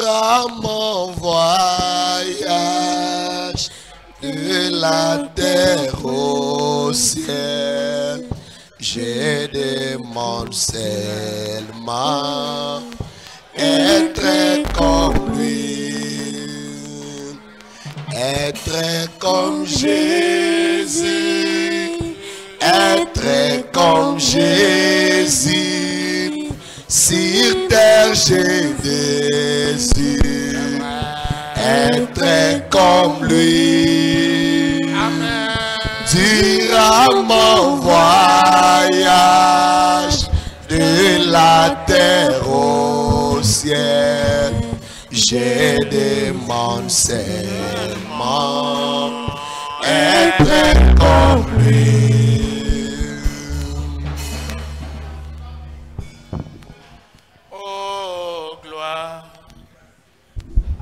durant mon voyage de la terre au ciel, je demande seulement être comme lui, être comme Jésus, être comme Jésus. Sur terre j'ai désir être comme lui. Durant mon voyage de la terre au ciel, je demande seulement être comme lui.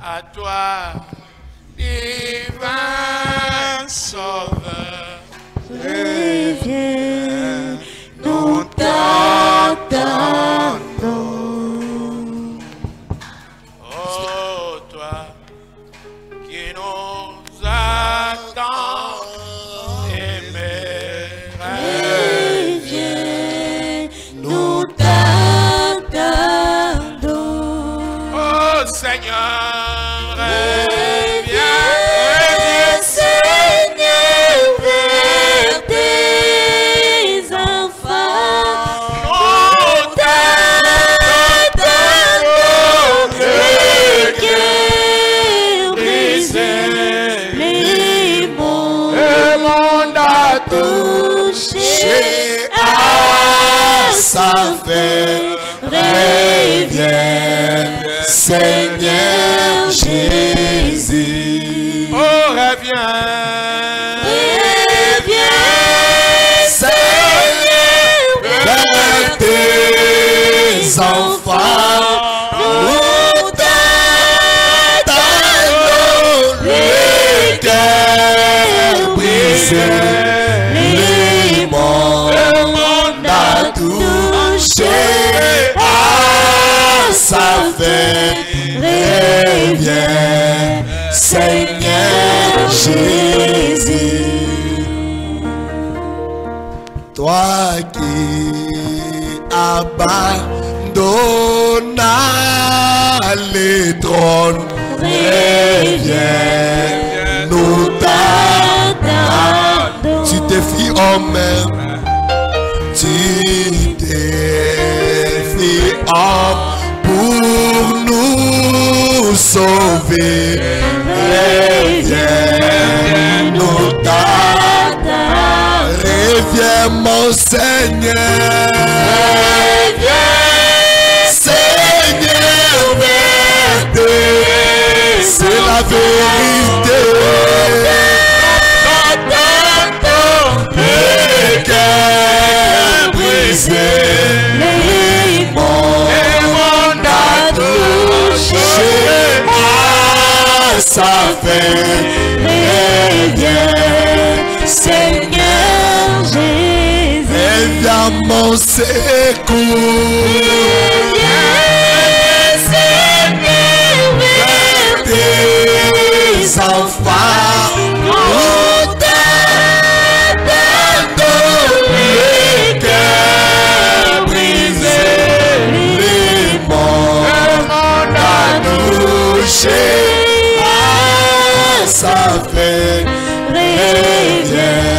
À toi, divin Sauveur, reviens, nous t'attendons. Oh, toi qui nous attends, reviens, nous t'attendons. oh Seigneur. Ça fait, reviens, Seigneur Jésus. Oh, reviens, Seigneur, vers tes enfants. Nous t'attendons, le cœur brisé, les morts. Ça fait, reviens, Seigneur Jésus. Toi qui abandonnas les trônes, reviens, nous t'attendons. Tu te fis homme, tu t'es fait homme pour nous sauver. Reviens, nous t'attendons. Reviens, mon Seigneur. Reviens, Seigneur, vers Dieu. C'est la vérité. Le cœur brisé, les mondes à toucher. Ça fait, reviens, Seigneur Jésus. Reviens mon secours. Reviens, Seigneur, vers tes enfants. Nous t'attendons, le cœur brisé, les mondes à toucher. Ça fait, reviens,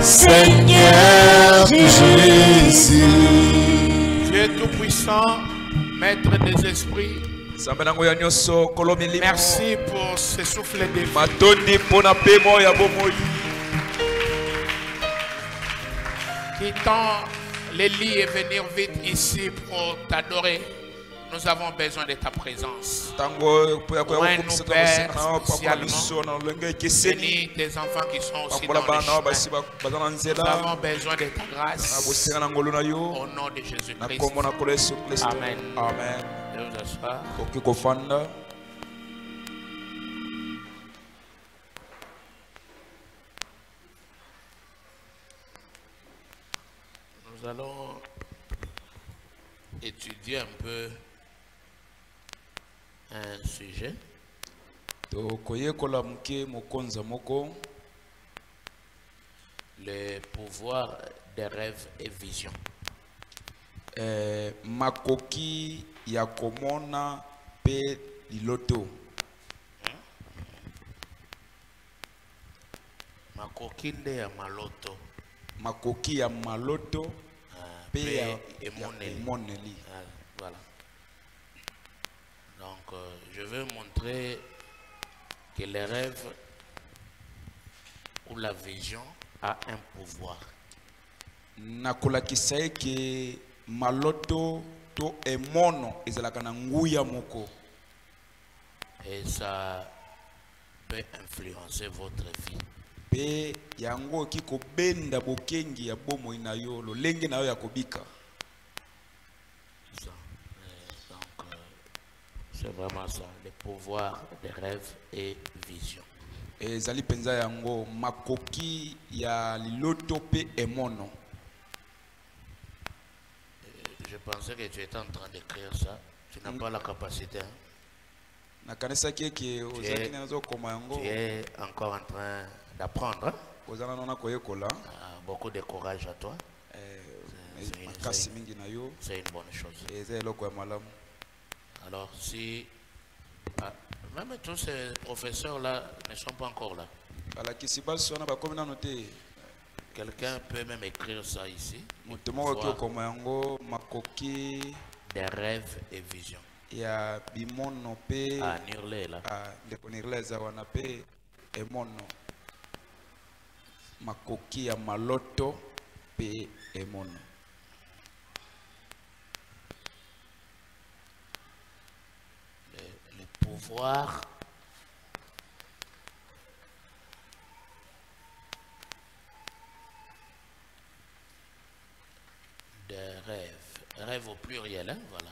Seigneur Jésus. Dieu tout-puissant, Maître des esprits, merci pour ce souffle de vie qui tend les lits et venir vite ici pour t'adorer. Nous avons besoin de ta présence. Nous, Père, spécialement, bénis tes enfants qui sont aussi dans le chemin. Nous avons besoin de ta grâce. Au nom de Jésus-Christ. Amen. Amen. De vous asseoir. Nous allons étudier un peu un sujet. Le pouvoir des rêves et visions. Makoki ya komona pe liloto. Makoki nde ya maloto. Makoki ya maloto pe ya moneli. Voilà. Donc je veux montrer que les rêves ou la vision a un pouvoir. Nakolakisa eke maloto to emono ezalaka na nguya moko. Et ça peut influencer votre vie. Pe yango ki kobenda bokengi ya bomo ina yo lolenge na yo ya kobika. Donc c'est vraiment ça, le pouvoir des rêves et visions. Ezali penza yango makoki ya liloto pe emono. Je pensais que tu étais en train d'écrire ça. Tu n'as pas la capacité. Tu es encore en train d'apprendre. Beaucoup de courage à toi. C'est une bonne chose. Alors si même tous ces professeurs-là ne sont pas encore là. Quelqu'un peut même écrire ça ici. Des rêves et visions. Ah, Nirle là. Makoki ya maloto pe emono. Le pouvoir des rêves. Rêve au pluriel, hein, voilà.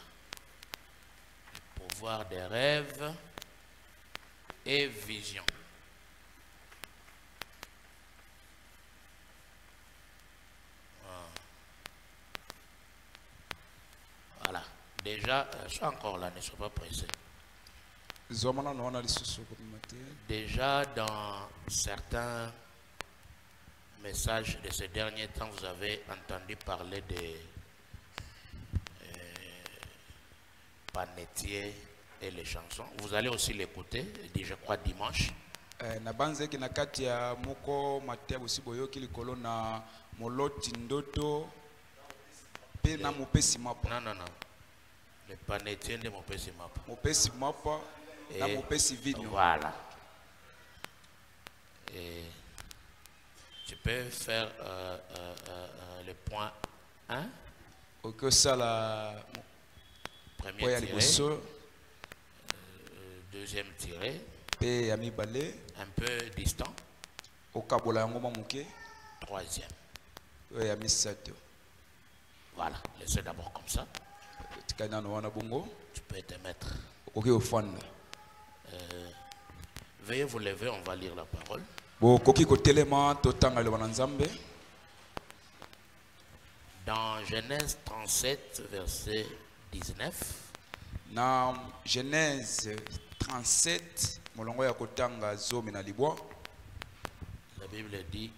Le pouvoir des rêves et visions. Voilà. Déjà, je suis encore là, ne sois pas pressé. Déjà, dans certains messages de ces derniers temps, vous avez entendu parler des panetiers et les chansons. Vous allez aussi l'écouter, je crois, dimanche. Non, non, non. Les panetiers de Mopesi Mapa. Voilà. Et tu peux faire le point 1. Premier tiré. Deuxième tiré. Un peu distant. Troisième. Voilà. Laissez d'abord comme ça. Tu peux te mettre. Veuillez vous lever, on va lire la parole. Dans Genèse 37, verset 19. Dans Genèse 37, la Bible dit,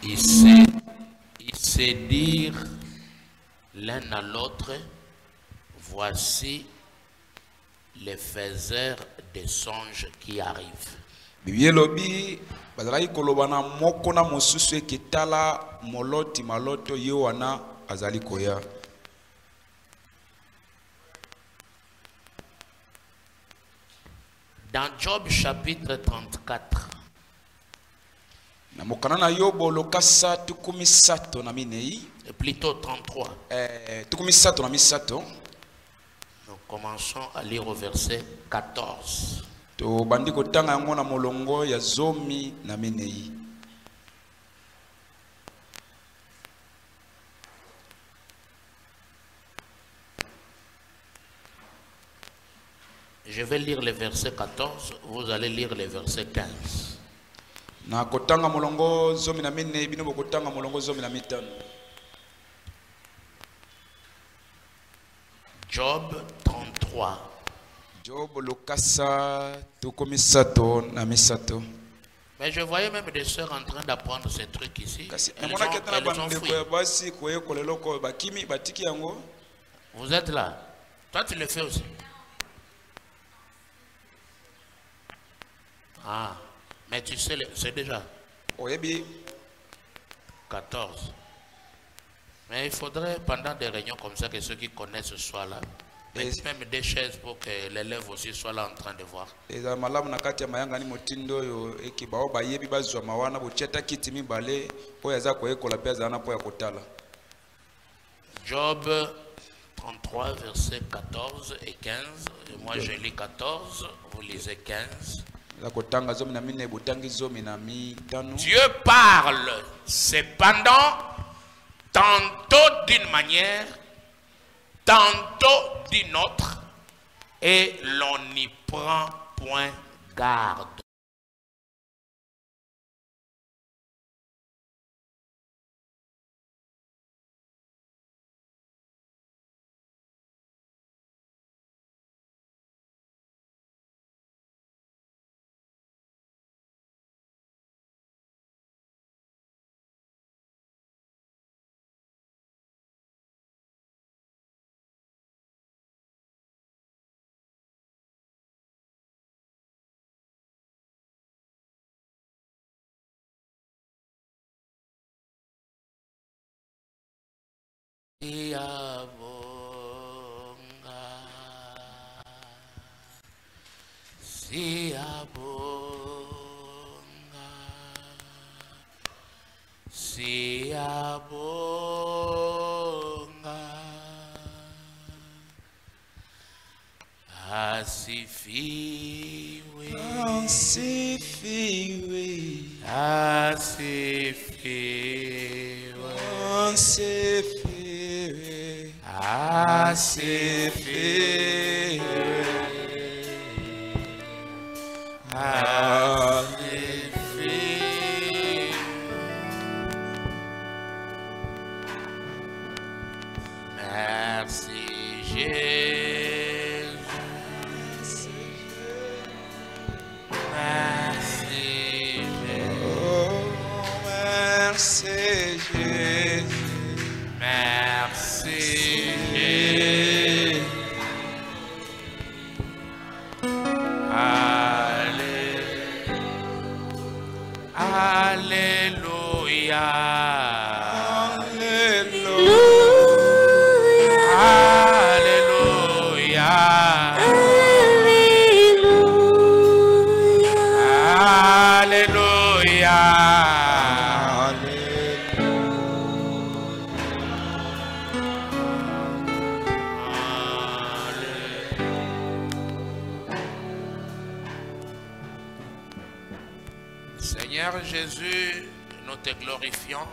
ils se dirent l'un à l'autre, voici les faiseurs des songes qui arrivent. Bibielobi bazalaki kolobana moko na mosusu ekitala moloti maloto yowana azali koya. Dans Job chapitre 34. Na mokana na Yobo lokasa tukumisato na minei. Plutôt 33. Tukumisato na misato. Nous commençons à lire au verset 14. To bandi kotanga yango na molongo ya zomi na minei. Je vais lire le verset 14, vous allez lire le verset 15. Na kotanga molongo zomi na minei bino bokotanga molongo zomi na mitano. Job 33. 3. Job lokasa tokomisato na misato. Mais je voyais même des sœurs en train d'apprendre ces trucs ici. Vous êtes là. Toi, tu le fais aussi. Ah, mais tu sais, c'est déjà 14. Mais il faudrait, pendant des réunions comme ça, que ceux qui connaissent soient là. Mais même des chaises pour que l'élève aussi soit là en train de voir. Job 33, versets 14 et 15. Et moi je lis 14, vous lisez 15. Dieu parle cependant tantôt d'une manière, tantôt d'une autre, et l'on n'y prend point garde. Seigneur Jésus, nous te glorifions.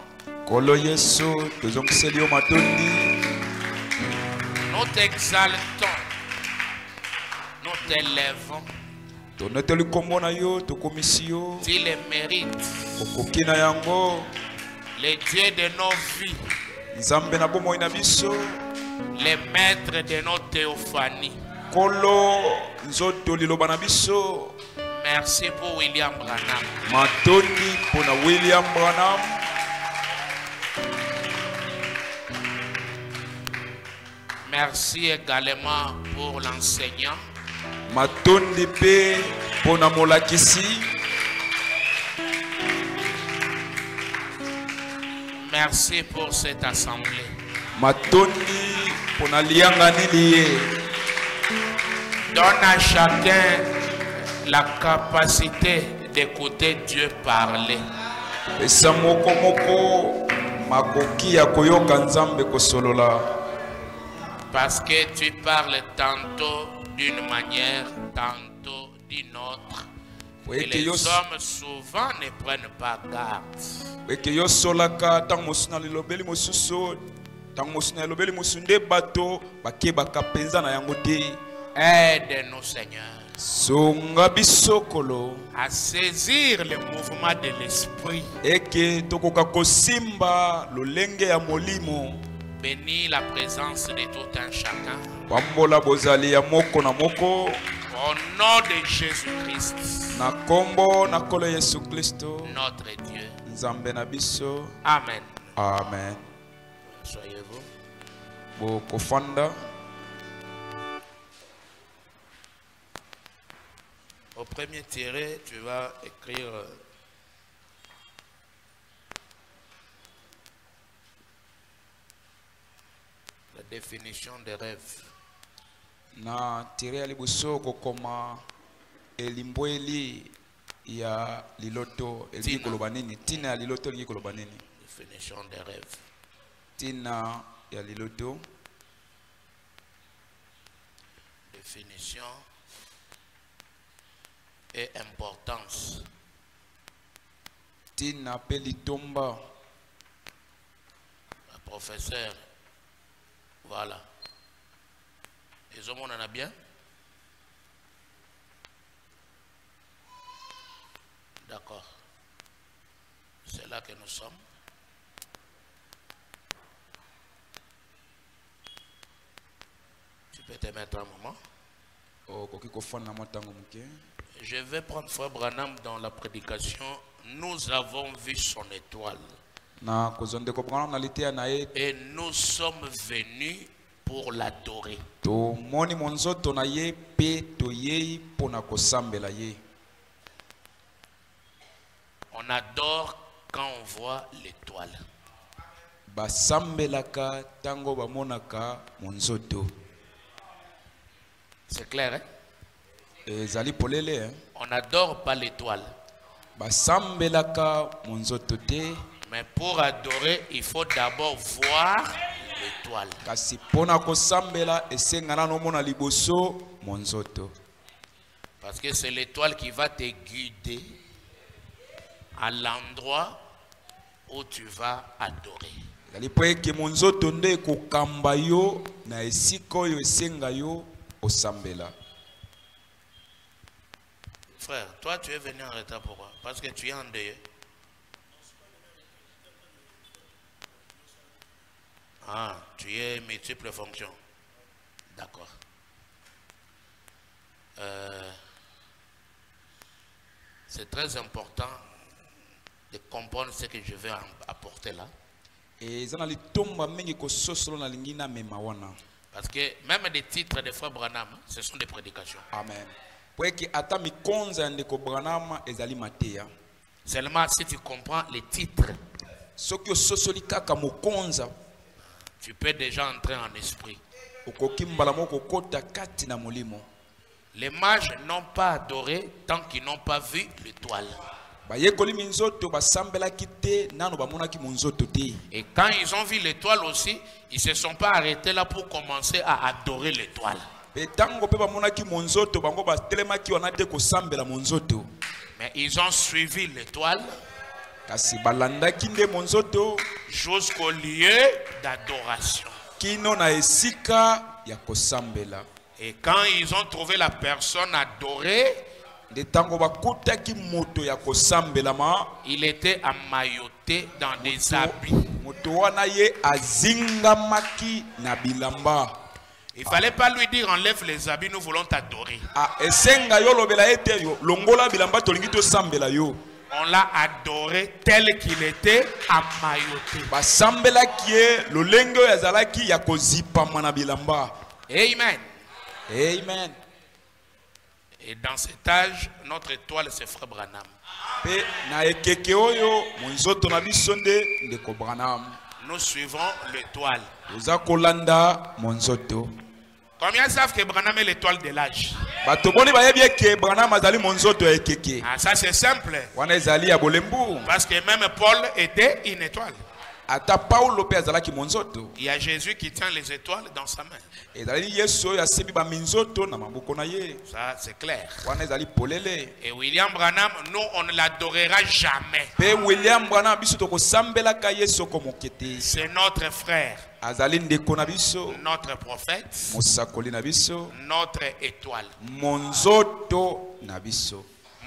Nous t'exaltons. Nous t'élèvons. Tu les mérites. Les dieux de nos vies. Les maîtres de nos théophanies. Merci pour William Branham. Merci également pour l'enseignant. Merci pour cette assemblée. Donne à chacun la capacité d'écouter Dieu parler. Parce que tu parles tantôt d'une manière, tantôt d'une autre. Et les hommes souvent ne prennent pas garde. Aide-nous, Seigneur, à saisir le mouvement de l'esprit Bénis la présence de tout un chacun. Pambola bozali ya moko na moko. Au nom de Jésus-Christ. Na kombo na kolo Yesu Kristo. Notre Dieu. Nzambe na biso. Amen. Amen. Soyez-vous. Bokofanda. Au premier tiré, tu vas écrire la définition des rêves. Na tiré alibuso kokoma elimboeli ya liloto elingi koloba nini? Tina ya liloto elingi koloba nini? Définition des rêves. Tina ya liloto. Définition et importance. Tina pelitomba. Professeur, voilà. Les hommes, on en a bien? D'accord. C'est là que nous sommes. Tu peux te mettre un moment. Je vais prendre Frère Branham dans la prédication. Nous avons vu son étoile. Et nous sommes venus pour l'adorer. On adore quand on voit l'étoile. C'est clair, hein? On n'adore pas l'étoile. Mais pour adorer, il faut d'abord voir l'étoile. Parce que c'est l'étoile qui va te guider à l'endroit où tu vas adorer. Frère, toi tu es venu en retard, pourquoi? Parce que tu es en deuil. Ah, tu es multiple fonction. D'accord. C'est très important de comprendre ce que je vais apporter là. Parce que même des titres de Frère Branham, ce sont des prédications. Amen. Seulement si tu comprends les titres, tu peux déjà entrer en esprit. Les mages n'ont pas adoré tant qu'ils n'ont pas vu l'étoile. Et quand ils ont vu l'étoile aussi, ils ne se sont pas arrêtés là pour commencer à adorer l'étoile. Mais ils ont suivi l'étoile jusqu'au lieu d'adoration. Et quand ils ont trouvé la personne adorée, il était emmailloté dans des habits. Il ne fallait pas lui dire enlève les habits, nous voulons t'adorer. On l'a adoré tel qu'il était emmailloté. Amen. Amen. Et dans cet âge, notre étoile, c'est Frère Branham. Nous suivons l'étoile. Combien savent que Branham est l'étoile de l'âge? Ah, ça c'est simple. Parce que même Paul était une étoile. Il y a Jésus qui tient les étoiles dans sa main. Ça c'est clair. Et William Branham, nous on ne l'adorera jamais. C'est notre frère, notre prophète, notre étoile.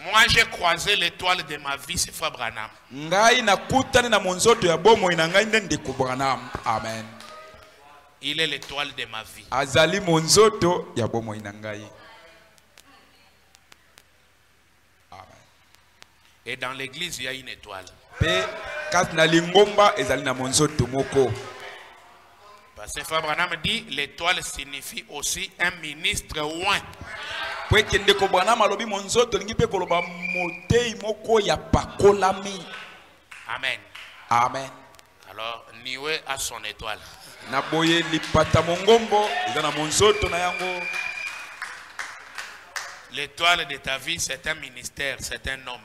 Moi j'ai croisé l'étoile de ma vie, c'est Frère Branham. Amen. Il est l'étoile de ma vie. Azali monzoto ya bomoi na ngai. Amen. Et dans l'église, il y a une étoile. Pe kat na lingomba ezali na monzoto moko. Parce que Frère Branham dit l'étoile signifie aussi un ministre oint. Po kende ko Branham alobi monzoto lingi pe koloba motei moko ya pakolami. Amen. Amen. Alors, Niwe a son étoile. Na boye lipata mongombo ezana monzoto na yango. L'étoile de ta vie, c'est un ministère, c'est un homme.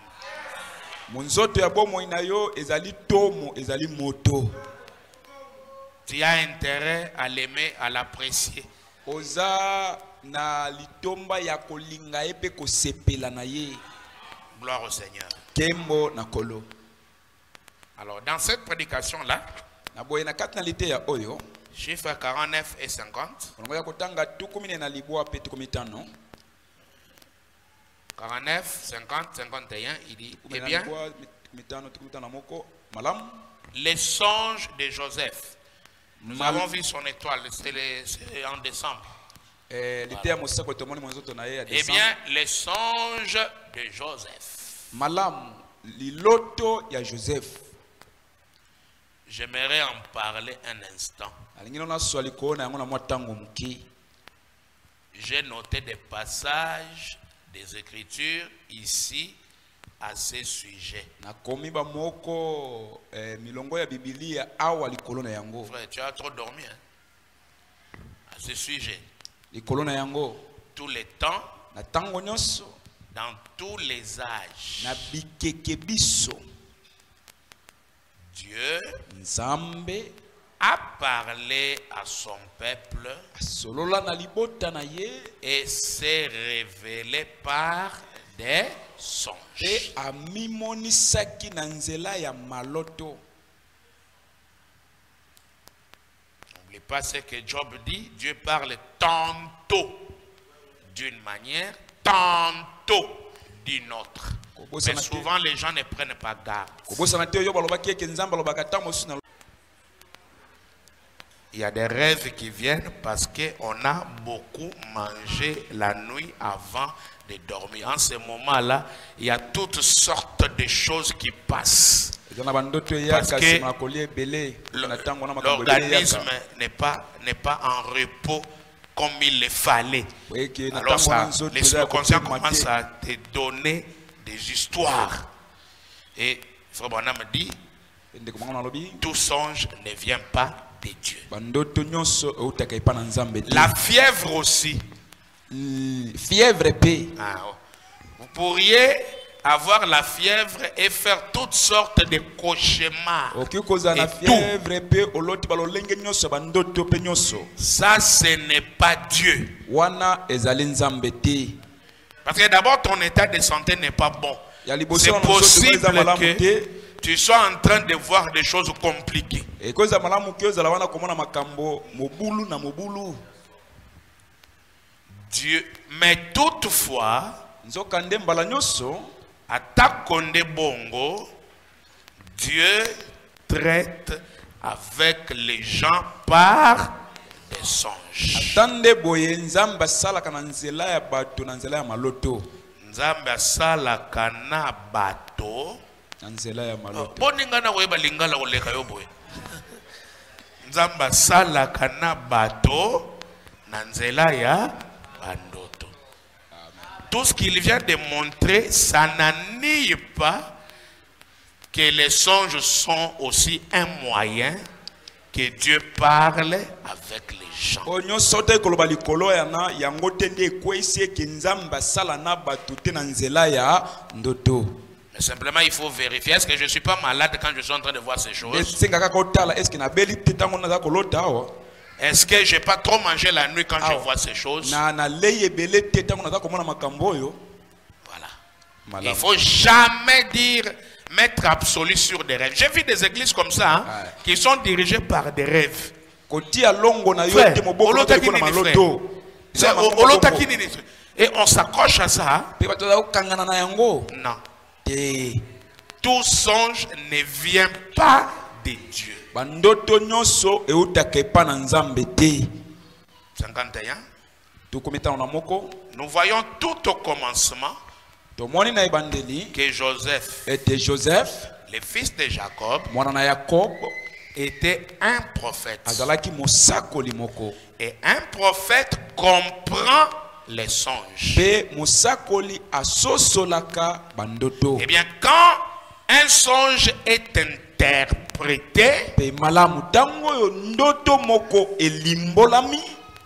Monzoto ya bomoi na yo ezali tomo ezali moto. Tu as intérêt à l'aimer, à l'apprécier. Oza na litomba ya kolinga epe ko sepela na ye. Gloire au Seigneur. Kembo na kolo. Alors, dans cette prédication-là, na boye na katinalité ya oyo, chiffres 49 et 50. On va kotanga tukumine na libwa pe tukumitano. 49, 50, 51, il dit, eh bien, les songes de Joseph. Nous avons vu son étoile, c'est en décembre. Eh bien, les songes de Joseph. Malam, liloto ya Joseph. J'aimerais en parler un instant. J'ai noté des passages des Écritures ici à ce sujet. Frère, tu as trop dormi hein? À ce sujet. Tous les temps, dans tous les âges, Dieu a parlé à son peuple et s'est révélé par des songes. N'oublie pas ce que Job dit. Dieu parle tantôt d'une manière, tantôt d'une autre. Mais souvent les gens ne prennent pas garde. Il y a des rêves qui viennent parce qu'on a beaucoup mangé la nuit avant de dormir. En ce moment-là, il y a toutes sortes de choses qui passent. Parce que l'organisme n'est pas en repos comme il le fallait. Alors l'esprit conscient commence à te donner des histoires. Et Frère Branham dit, tout songe ne vient pas de Dieu. La fièvre aussi. Fièvre P. Vous pourriez avoir la fièvre et faire toutes sortes de cauchemars. Ça, ce n'est pas Dieu. Parce que d'abord, ton état de santé n'est pas bon. C'est possible que tu sois en train de voir des choses compliquées. Dieu, mais toutefois, à Takonde Bongo, Dieu traite avec les gens par des songes. Nzambe asala kana bato. Boninga na weba lingala oleka yo boy. Nzambe asala kana bato na nzela ya bandoto. Tout ce qu'il vient de montrer, ça n'annule pas que les songes sont aussi un moyen que Dieu parle avec les gens. Mais simplement, il faut vérifier. Est-ce que je ne suis pas malade quand je suis en train de voir ces choses? Est-ce que je n'ai pas trop mangé la nuit quand je vois ces choses? Voilà. Il ne faut jamais dire, mettre absolu sur des rêves. J'ai vu des églises comme ça, hein, qui sont dirigées par des rêves. Frère, et on s'accroche à ça. Non. Tout songe ne vient pas de Dieu. bandoto nyonso eutaka epa na nzambe te. 51. Nous voyons tout au commencement que Joseph était Joseph, le fils de Jacob, Jacob était un prophète. Et un prophète comprend les songes. Eh bien, quand un songe est interprété,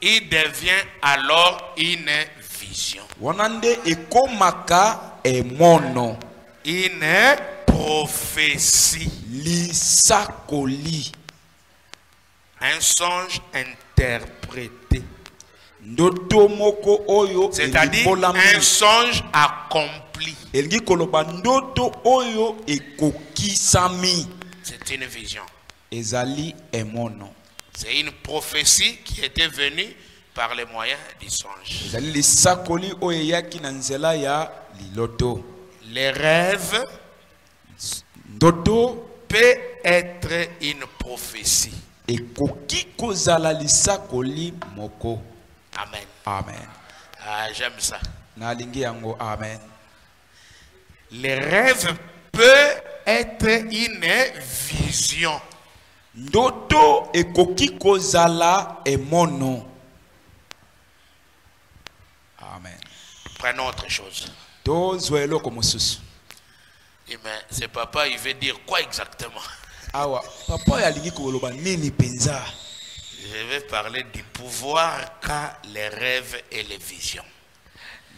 il devient alors une vision. Une prophétie. Un songe interprété. C'est-à-dire un songe accompli. C'est une vision. C'est une prophétie qui était venue par les moyens du songe. Les rêves peut être une prophétie. Amen. Amen. Ah, j'aime ça. Amen. Les rêves peuvent être une vision. Ndoto ekoki kozala emono. Amen. Prenons autre chose. Mais c'est papa, il veut dire quoi exactement? Awa, papa yalingi koloba nini penza? Je vais parler du pouvoir qu'a les rêves et les visions.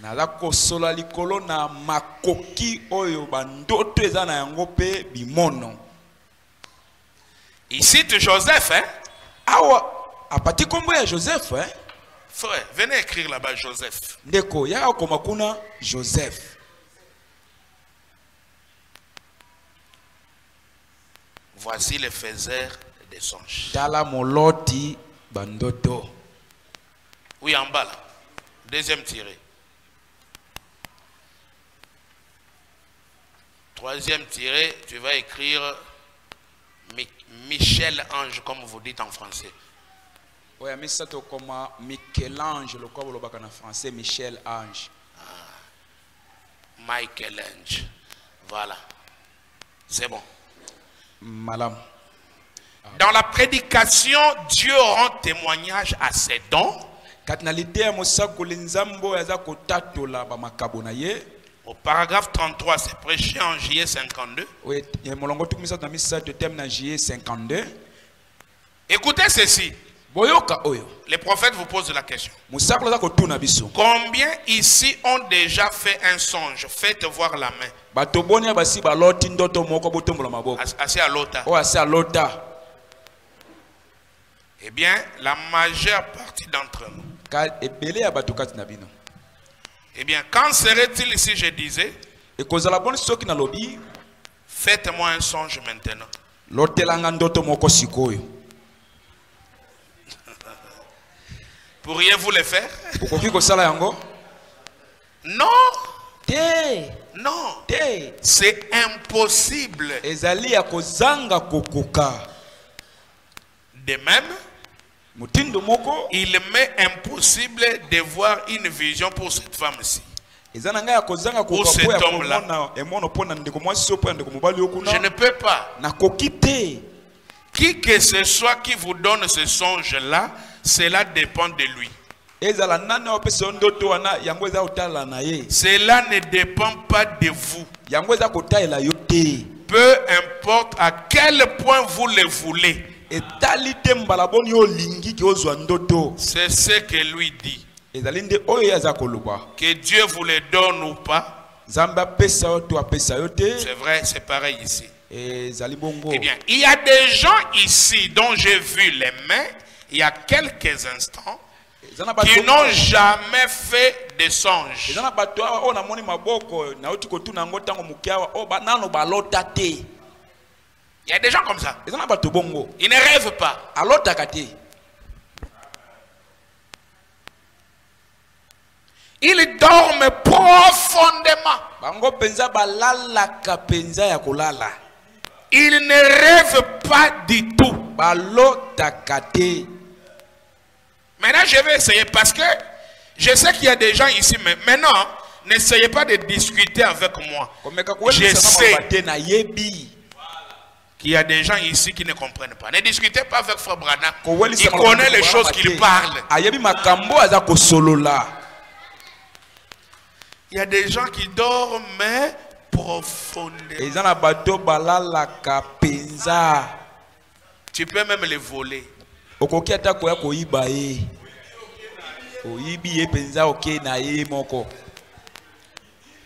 Nala kosola likolo na makoki oyo bandoto eza na yango pe bimono. Il cite Joseph, hein? Awa, apati kombo ya Joseph, hein? Frère, venez écrire là-bas Joseph. Ndeko, ya komakuna Joseph. Voici le faiseur des songes. Tala moloti bandoto. Oui, en bas là. Deuxième tiré. Troisième tiré, tu vas écrire Michel Ange, comme vous dites en français. Oui, mais ça c'est comme Michel-Ange, le quoi vous en français, Michel Ange. Michel-Ange. Voilà. C'est bon. Madame. Dans la prédication, Dieu rend témoignage à ses dons. Au paragraphe 33, c'est prêché en juillet 52. Écoutez ceci. Les prophètes vous posent la question. Combien ici ont déjà fait un songe? Faites voir la main. Assez à l'autre. Eh bien, la majeure partie d'entre nous. Eh bien, quand serait-il si je disais, faites-moi un songe maintenant? Pourriez-vous le faire? Non. Non. C'est impossible. De même, il m'est impossible de voir une vision pour cette femme-ci. Pour cet homme-là. Je ne peux pas. Qui que ce soit qui vous donne ce songe-là, cela dépend de lui. Cela ne dépend pas de vous. Peu importe à quel point vous le voulez. C'est ce que lui dit. Que Dieu vous le donne ou pas. C'est vrai, c'est pareil ici. Eh bien, il y a des gens ici dont j'ai vu les mains il y a quelques instants qui n'ont jamais fait de songe. Il y a des gens comme ça. Ils ne rêvent pas. Ils dorment profondément. Il ne rêve pas du tout. Maintenant, je vais essayer parce que je sais qu'il y a des gens ici, mais maintenant, n'essayez pas de discuter avec moi. Je sais qu'il y a des gens ici qui ne comprennent pas. Ne discutez pas avec Frère Branham. Il connaît les choses qu'il parle. Il y a des gens qui dorment profondément. Tu peux même les voler. Il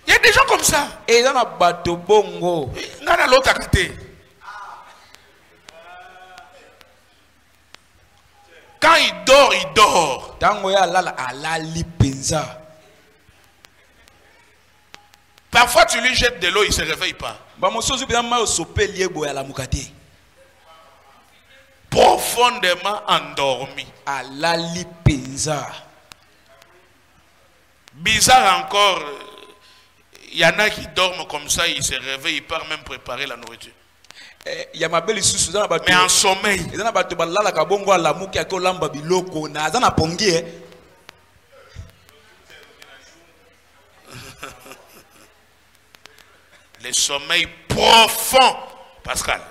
y a des gens comme ça. Quand il dort, il dort. Parfois tu lui jettes de l'eau, il ne se réveille pas. Profondément endormi. Bizarre encore, il y en a qui dorment comme ça, ils se réveillent, ils partent même préparer la nourriture. Mais en sommeil. Le sommeil profond. Pascal.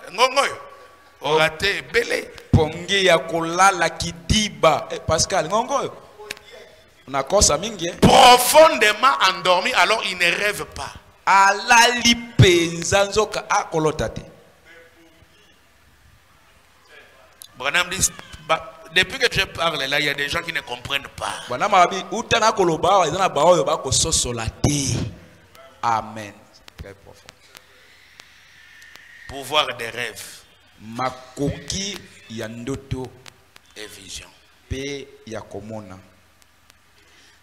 Oraté, belé. Pascal. Profondément endormi, alors il ne rêve pas. Branham dit, depuis que je parle là, il y a des gens qui ne comprennent pas. Amen. Très profond. Pouvoir des rêves. Makoki yandoto et vision. Pe yakomona.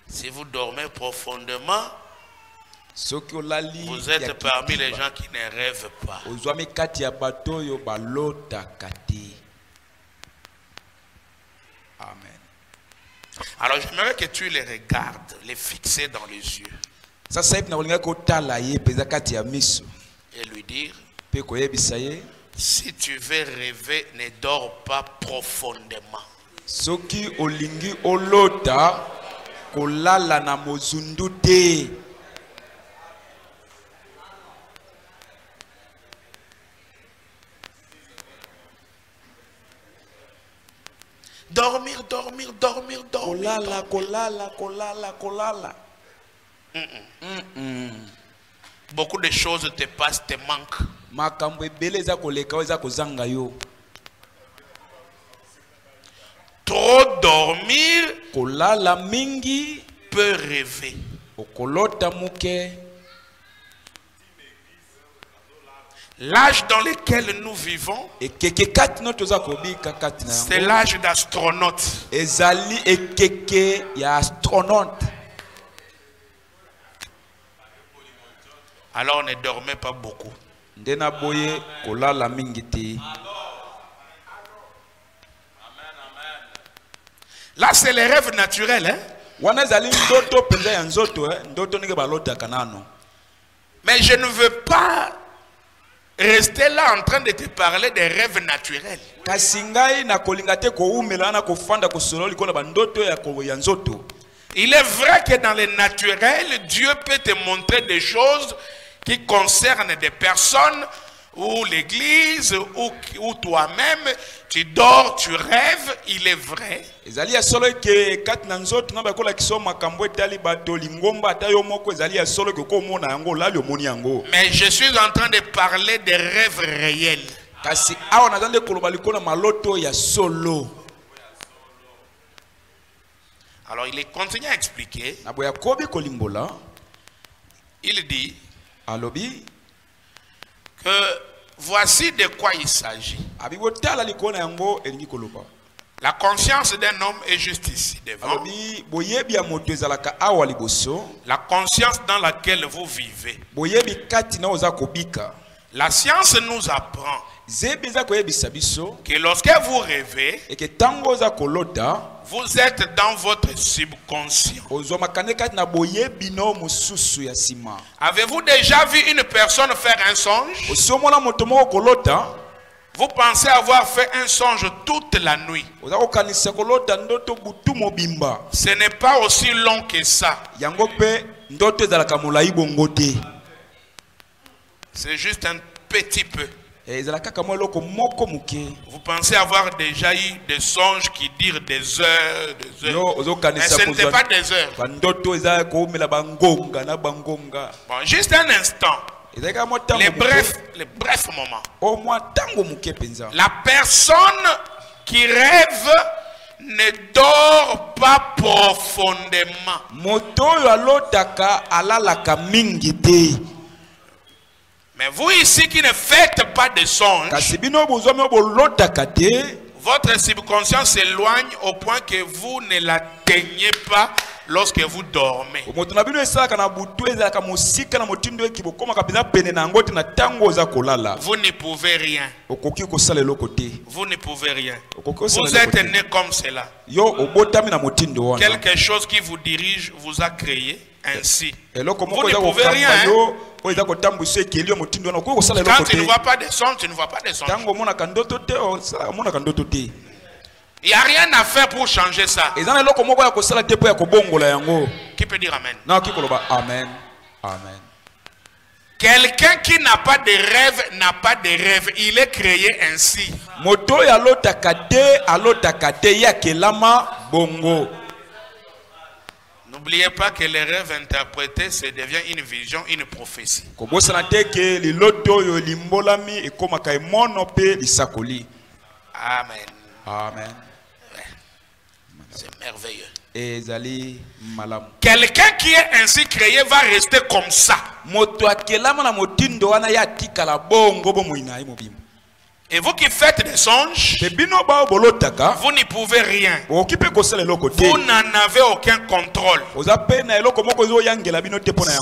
Si vous dormez profondément, vous êtes parmi les gens qui ne rêvent pas. Amen. Alors j'aimerais que tu les regardes, les fixer dans les yeux. Et lui dire, si tu veux rêver, ne dors pas profondément. Soki olingi olota kolala na mozundu te. Dormir, dormir, dormir, dormir. Kolala. Beaucoup de choses te passent, te manquent. Trop dormir kolala mingi peut rêver. L'âge dans lequel nous vivons, c'est l'âge d'astronautes. Alors ne dormez pas beaucoup. Là, c'est les rêves naturels. Hein? Mais je ne veux pas rester là en train de te parler des rêves naturels. Il est vrai que dans le naturel, Dieu peut te montrer des choses qui concernent des personnes ou l'église ou toi-même. Tu dors, tu rêves, il est vrai. Mais je suis en train de parler des rêves réels. Alors il continue à expliquer. Il dit que voici de quoi il s'agit. La conscience d'un homme est juste ici devant. La conscience dans laquelle vous vivez. La science nous apprend que lorsque vous rêvez, Vous êtes dans votre subconscient. Avez-vous déjà vu une personne faire un songe? Vous pensez avoir fait un songe toute la nuit. Ce n'est pas aussi long que ça. C'est juste un petit peu. Vous pensez avoir déjà eu des songes qui durent des heures, mais ce n'était pas des heures. Bon, juste un instant. Les brefs moments. La personne qui rêve ne dort pas profondément. Mais vous ici qui ne faites pas de songes, votre subconscient s'éloigne au point que vous ne l'atteignez pas lorsque vous dormez. Vous ne pouvez rien. Vous ne pouvez rien. Vous êtes né comme cela. Quelque chose qui vous dirige vous a créé ainsi. Vous ne pouvez rien. Quand tu ne vois pas de son, tu ne vois pas de son. Il n'y a rien à faire pour changer ça. Qui peut dire amen? Amen. Amen. Quelqu'un qui n'a pas de rêve n'a pas de rêve. Il est créé ainsi. N'oubliez pas que les rêves interprétés, ça devient une vision, une prophétie. Amen. Amen. C'est merveilleux. Quelqu'un qui est ainsi créé va rester comme ça. Et vous qui faites des songes, vous n'y pouvez rien. Vous n'en avez aucun contrôle.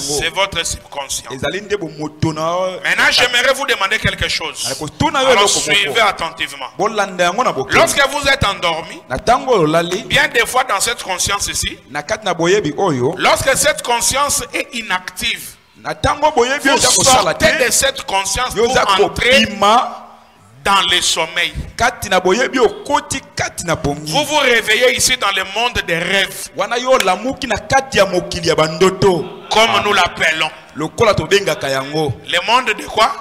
C'est votre subconscient. Maintenant, j'aimerais vous demander quelque chose. Alors suivez attentivement. Lorsque vous êtes endormi, bien des fois dans cette conscience ici, lorsque cette conscience est inactive, vous sortez de cette conscience pour entrer dans le sommeil. Vous vous réveillez ici dans le monde des rêves. Comme nous l'appelons. Le monde de quoi?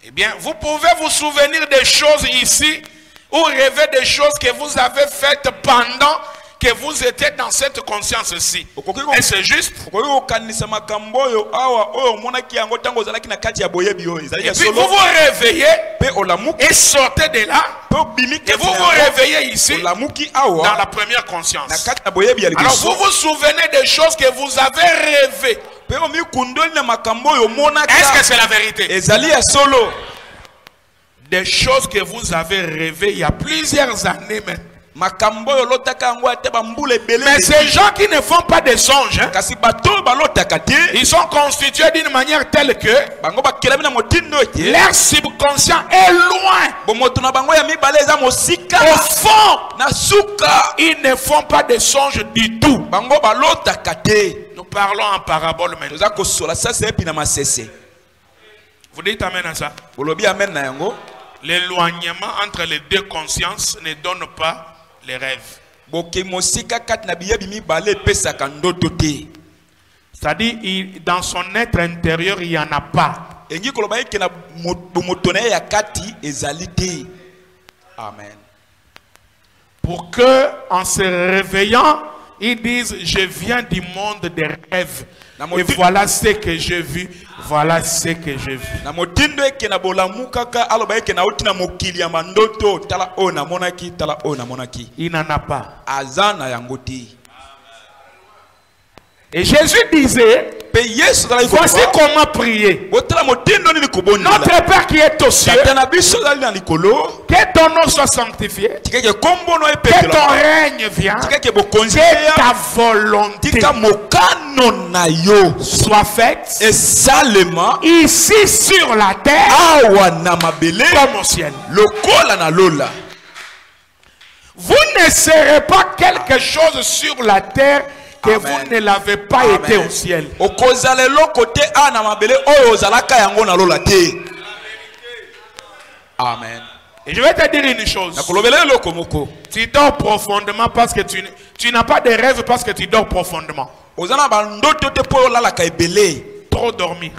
Eh bien, vous pouvez vous souvenir des choses ici ou rêver des choses que vous avez faites pendant que vous étiez dans cette conscience-ci. Et c'est juste. Et puis vous vous réveillez et sortez de là. Et vous vous réveillez ici dans la première conscience. Alors vous vous souvenez des choses que vous avez rêvées. Est-ce que c'est la vérité? Des choses que vous avez rêvées il y a plusieurs années même. Mais ces gens qui ne font pas de songes, ils sont constitués d'une manière telle que leur subconscient est loin. Au fond, ils ne font pas de songes du tout. Nous parlons en parabole maintenant. Vous dites amen à ça? L'éloignement entre les deux consciences ne donne pas les rêves. C'est-à-dire, dans son être intérieur, il n'y en a pas. Amen. Pour que, en se réveillant, ils disent: je viens du monde des rêves. Et voilà ce que j'ai vu. Voilà ce que j'ai vu. Il n'en a pas. Et Jésus disait, voici comment prier. Notre Père qui est aux cieux, que ton nom soit sanctifié, que ton règne vienne, que ta volonté soit faite ici sur la terre comme au ciel. Vous ne serez pas quelque chose sur la terre que vous ne l'avez pas été au ciel. Amen. Et je vais te dire une chose. Tu dors profondément parce que tu n'as pas de rêve parce que tu dors profondément. Trop dormir.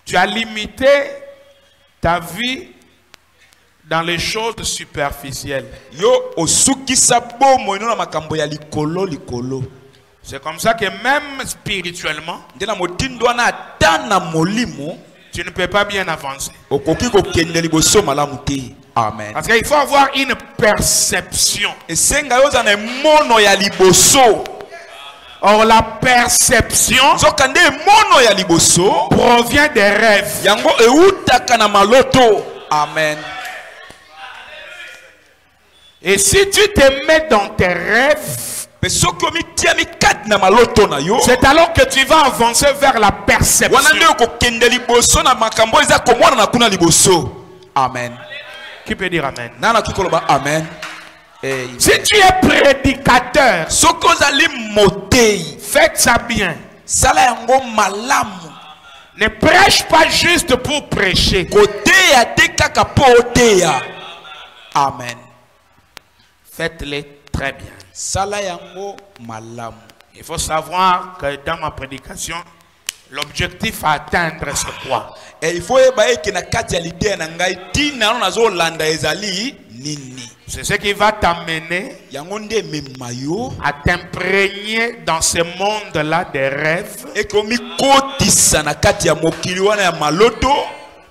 Tu as limité ta vie dans les choses superficielles. C'est comme ça que même spirituellement, tu ne peux pas bien avancer. Amen. Parce qu'il faut avoir une perception. Or la perception provient des rêves. Amen. Et si tu te mets dans tes rêves, c'est alors que tu vas avancer vers la perception. Amen. Qui peut dire amen? Amen. Si tu es prédicateur, faites ça bien. Ne prêche pas juste pour prêcher. Amen. Faites-le très bien. Il faut savoir que dans ma prédication, l'objectif à atteindre c'est quoi? C'est ce qui va t'amener à t'imprégner dans ce monde-là des rêves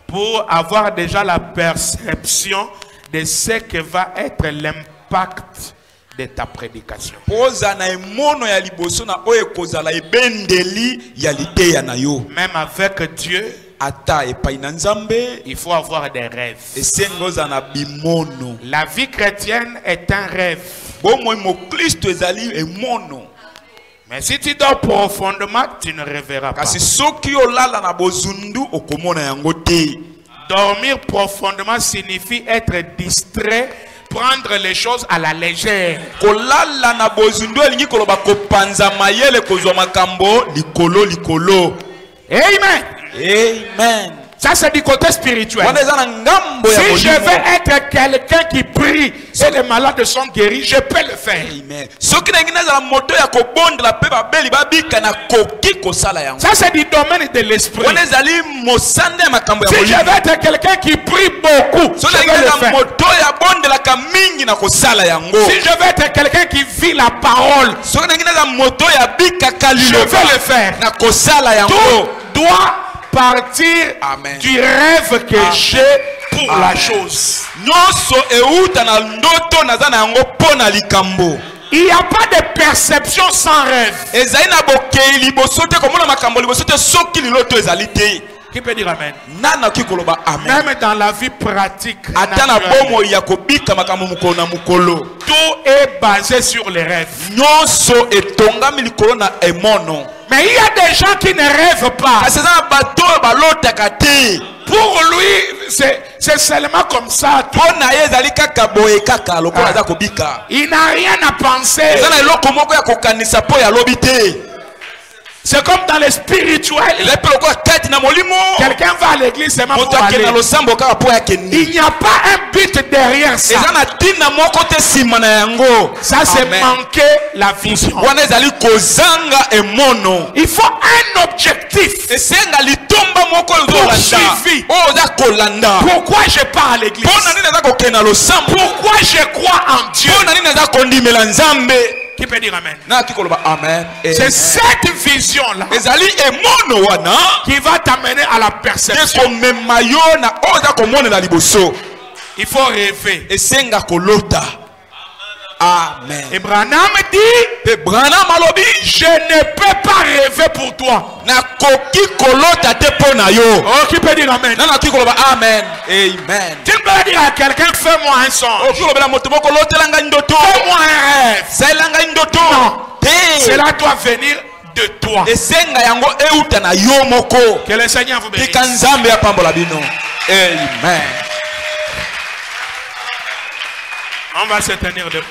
pour avoir déjà la perception de ce que va être l'impact de ta prédication. Même avec Dieu, il faut avoir des rêves. La vie chrétienne est un rêve. Mais si tu dors profondément, tu ne rêveras pas. Dormir profondément signifie être distrait, prendre les choses à la légère. Amen. Amen. Ça c'est du côté spirituel. Si je veux être quelqu'un qui prie et les malades sont guéris, je peux le faire. Amen. Ça c'est du domaine de l'esprit. Si je veux être quelqu'un qui prie beaucoup, je vais le faire. Si je veux être quelqu'un qui vit la parole, je vais le faire. Tout doit partir Amen. du rêve que j'ai pour Amen. La chose. Il n'y a pas de perception sans rêve. Qui peut dire amen? Même dans la vie pratique, tout est basé sur les rêves. Mais il y a des gens qui ne rêvent pas. Pour lui, c'est seulement comme ça. Il n'a rien à penser. C'est comme dans le spirituel. Quelqu'un va à l'église seulement pour aller. Il n'y a pas un but derrière ça. Ça c'est manquer la vision. Il faut un objectif poursuivi. Pourquoi je pars à l'église? Pourquoi je crois en Dieu? Qui peut dire amen? Amen. C'est cette vision-là qui va t'amener à la perception. Il faut rêver. Amen. Et Branham dit, je ne peux pas rêver pour toi. Oh, qui peut dire amen? Amen. Amen. Tu peux dire à quelqu'un, fais-moi un songe. Fais-moi un rêve. Non. Cela doit venir de toi. Que le Seigneur vous bénisse. Amen. On va se tenir debout.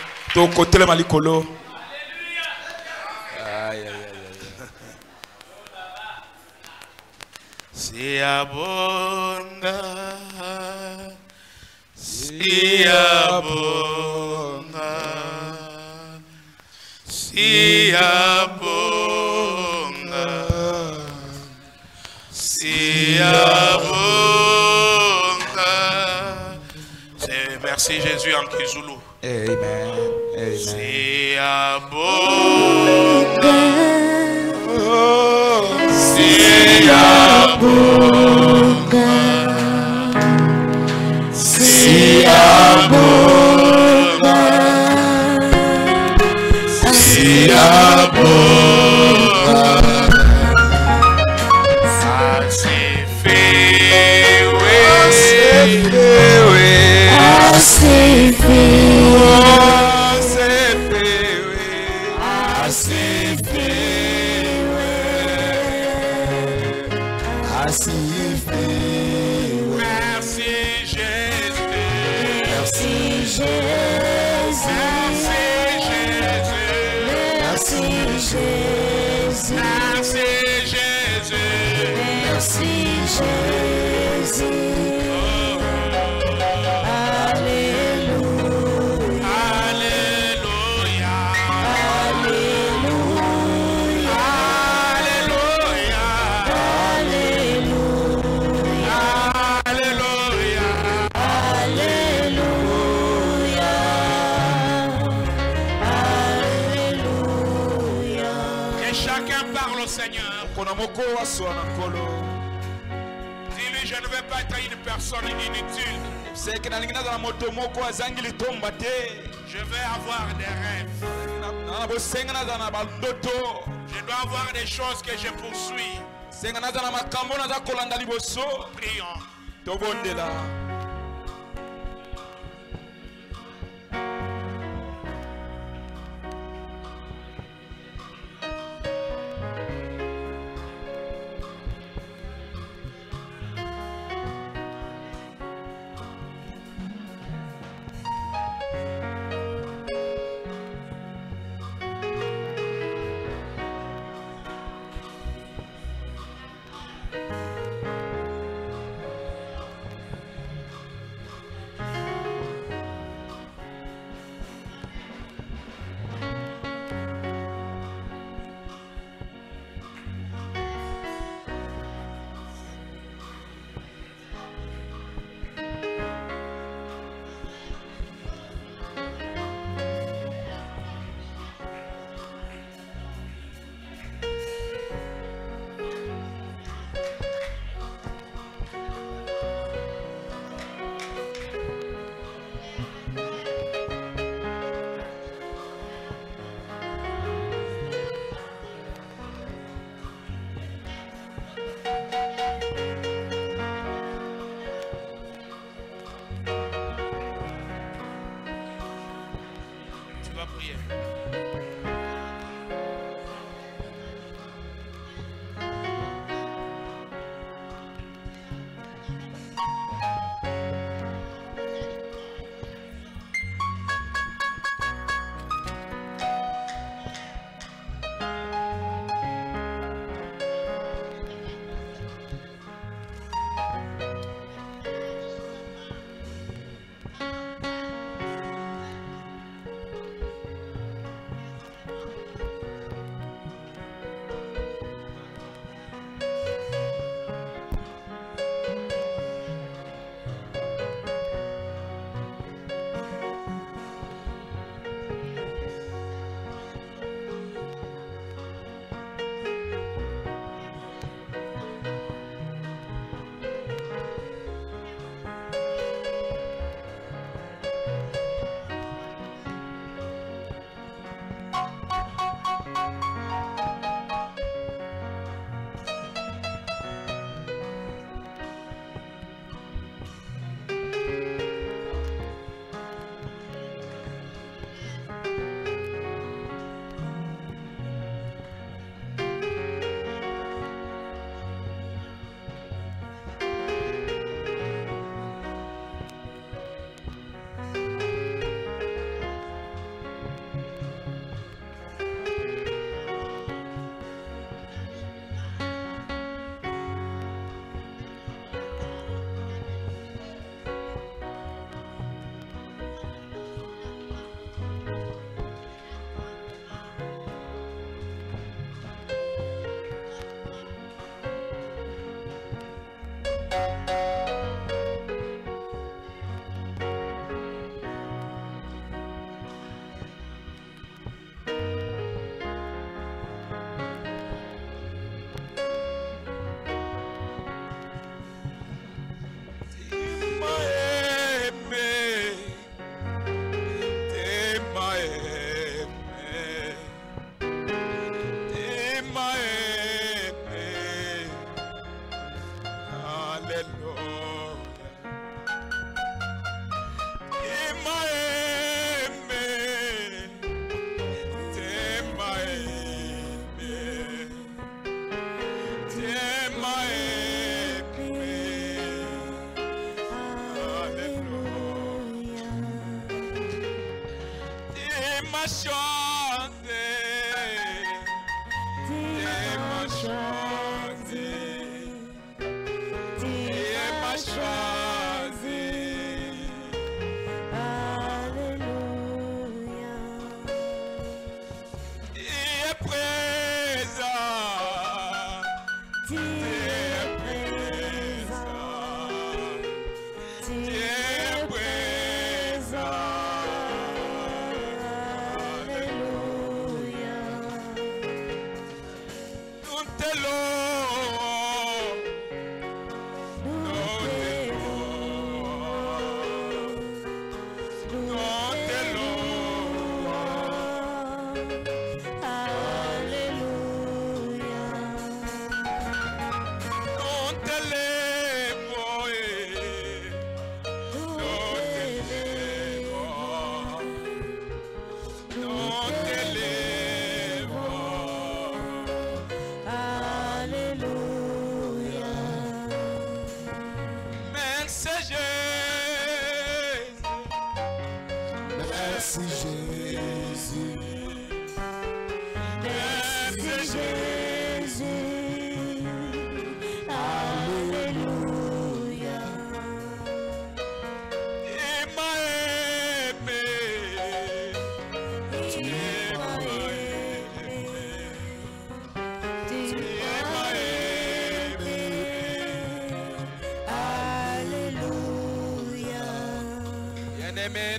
Si abonda, si abonda, si abonda, si abonda. Merci Jésus en Kizulu. Amen. Amen. Si abonda, si abonda, si abonda, si abonda, dis-lui, je ne vais pas être une personne inutile. Je vais avoir des rêves. Je dois avoir des choses que je poursuis. Prions.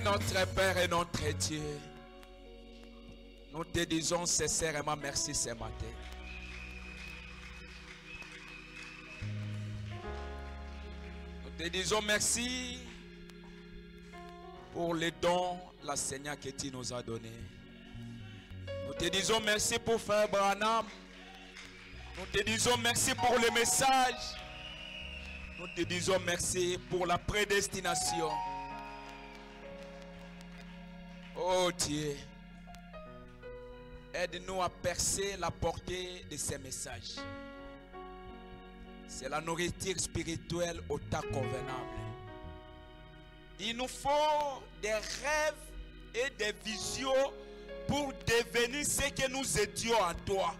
Notre Père et notre Dieu, nous te disons sincèrement merci ce matin. Nous te disons merci pour les dons, la Seigneur que tu nous as donnés. Nous te disons merci pour Frère Branham. Nous te disons merci pour le message. Nous te disons merci pour la prédestination. Oh Dieu, aide-nous à percer la portée de ces messages. C'est la nourriture spirituelle au temps convenable. Il nous faut des rêves et des visions pour devenir ce que nous étions en toi.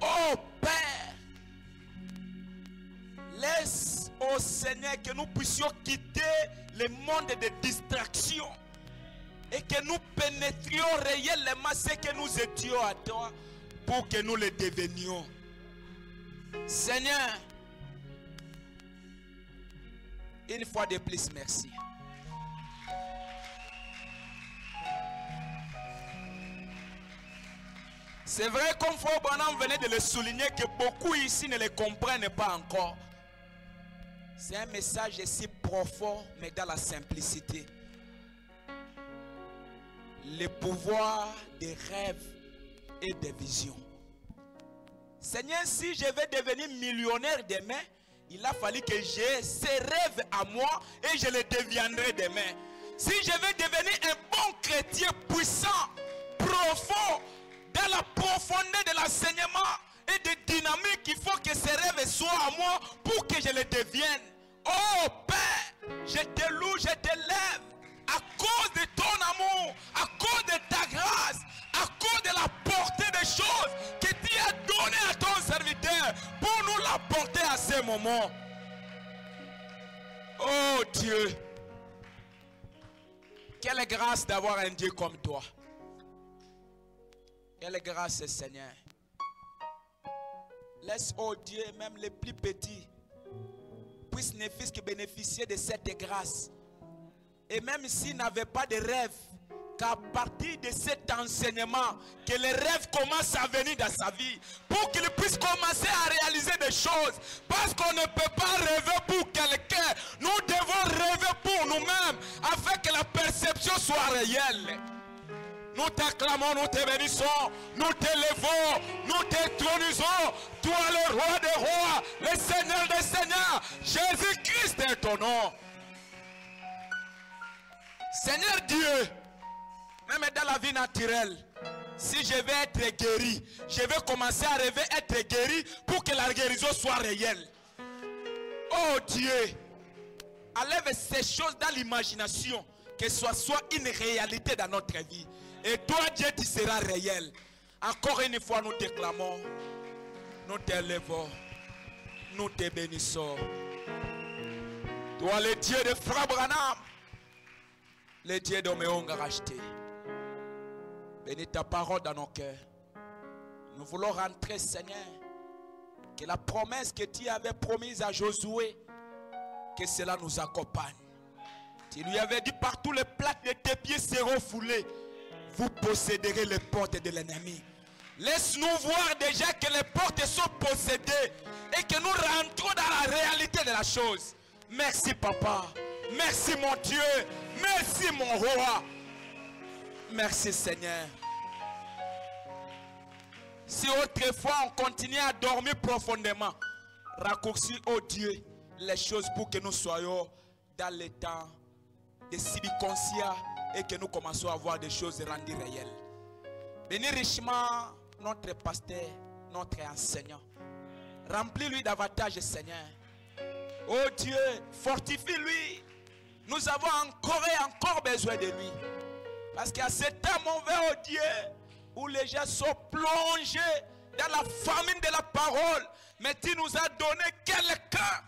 Oh Père, laisse au Seigneur que nous puissions quitter le monde de distraction et que nous pénétrions réellement ce que nous étions à toi pour que nous le devenions. Seigneur, une fois de plus, merci. C'est vrai, comme Frère Branham venait de le souligner, que beaucoup ici ne le comprennent pas encore. C'est un message si profond, mais dans la simplicité. Le pouvoir des rêves et des visions. Seigneur, si je vais devenir millionnaire demain, il a fallu que j'ai ces rêves à moi et je les deviendrai demain. Si je vais devenir un bon chrétien puissant, profond, dans la profondeur de l'enseignement et de dynamique, il faut que ces rêves soient à moi pour que je les devienne. Oh Père, je te loue, je te lève à cause de ton amour, à cause de ta grâce, à cause de la portée des choses que tu as donné à ton serviteur pour nous la porter à ce moment. Oh Dieu, quelle grâce d'avoir un Dieu comme toi. Quelle grâce, Seigneur. Laisse, oh Dieu, même les plus petits puissent ne fût-ce que bénéficier de cette grâce. Et même s'ils n'avaient pas de rêve, qu'à partir de cet enseignement, que les rêves commencent à venir dans sa vie, pour qu'il puisse commencer à réaliser des choses. Parce qu'on ne peut pas rêver pour quelqu'un. Nous devons rêver pour nous-mêmes, afin que la perception soit réelle. Nous t'acclamons, nous te bénissons, nous t'élevons, nous t'intronisons. Toi le roi des rois, le Seigneur des seigneurs, Jésus-Christ est ton nom. Seigneur Dieu, même dans la vie naturelle, si je vais être guéri, je vais commencer à rêver être guéri pour que la guérison soit réelle. Oh Dieu, enlève ces choses dans l'imagination, que ce soit une réalité dans notre vie. Et toi Dieu, tu seras réel. Encore une fois, nous t'acclamons, nous t'élevons, nous te bénissons. Toi le Dieu de Frère Branham, le Dieu de Méonga racheté. Bénis ta parole dans nos cœurs. Nous voulons rentrer, Seigneur, que la promesse que tu avais promise à Josué, que cela nous accompagne. Tu lui avais dit, partout les plaques de tes pieds seront foulées. Vous posséderez les portes de l'ennemi. Laisse-nous voir déjà que les portes sont possédées et que nous rentrons dans la réalité de la chose. Merci papa. Merci mon Dieu. Merci mon roi. Merci Seigneur. Si autrefois on continuait à dormir profondément, raccourcis au Dieu les choses pour que nous soyons dans le temps de circoncis et que nous commençons à voir des choses rendues réelles. Bénis richement notre pasteur, notre enseignant. Remplis-lui davantage, Seigneur. Oh Dieu, fortifie-lui. Nous avons encore et encore besoin de lui. Parce qu'à ce temps mauvais, oh Dieu, où les gens sont plongés dans la famine de la parole, mais tu nous as donné quelqu'un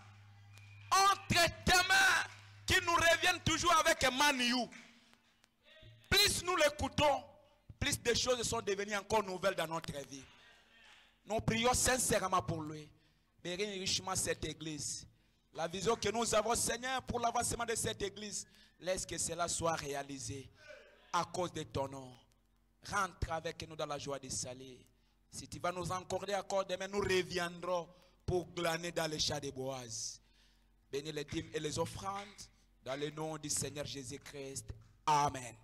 entre tes mains qui nous reviennent toujours avec un maniou. Plus nous l'écoutons, plus des choses sont devenues encore nouvelles dans notre vie. Nous prions sincèrement pour lui. Bénis richement cette église. La vision que nous avons, Seigneur, pour l'avancement de cette église, laisse que cela soit réalisé à cause de ton nom. Rentre avec nous dans la joie du salut. Si tu vas nous accorder encore demain, nous reviendrons pour glaner dans les champs de Boaz. Bénis les dîmes et les offrandes dans le nom du Seigneur Jésus-Christ. Amen.